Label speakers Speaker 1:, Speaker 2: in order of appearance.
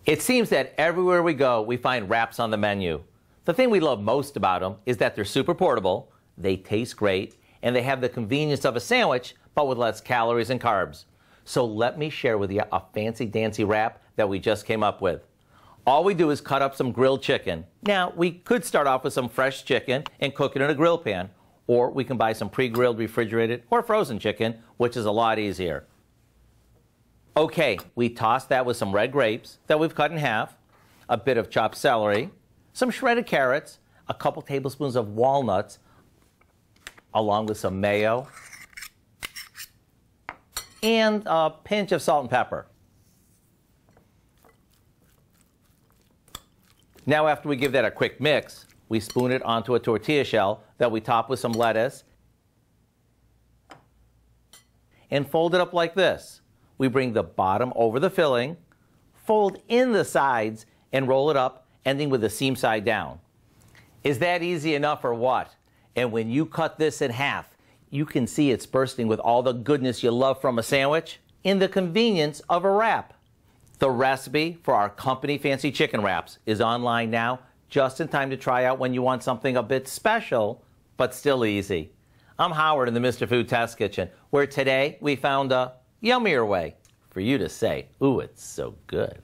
Speaker 1: It seems that everywhere we go, we find wraps on the menu. The thing we love most about them is that they're super portable, they taste great, and they have the convenience of a sandwich, but with less calories and carbs. So let me share with you a fancy-dancy wrap that we just came up with. All we do is cut up some grilled chicken. Now, we could start off with some fresh chicken and cook it in a grill pan, or we can buy some pre-grilled, refrigerated, or frozen chicken, which is a lot easier. Okay, we toss that with some red grapes that we've cut in half, a bit of chopped celery, some shredded carrots, a couple tablespoons of walnuts, along with some mayo, and a pinch of salt and pepper. Now, after we give that a quick mix, we spoon it onto a tortilla shell that we top with some lettuce and fold it up like this. We bring the bottom over the filling, fold in the sides, and roll it up, ending with the seam side down. Is that easy enough or what? And when you cut this in half, you can see it's bursting with all the goodness you love from a sandwich in the convenience of a wrap. The recipe for our company fancy chicken wraps is online now, just in time to try out when you want something a bit special, but still easy. I'm Howard in the Mr. Food Test Kitchen, where today we found a yummier way for you to say, ooh, it's so good.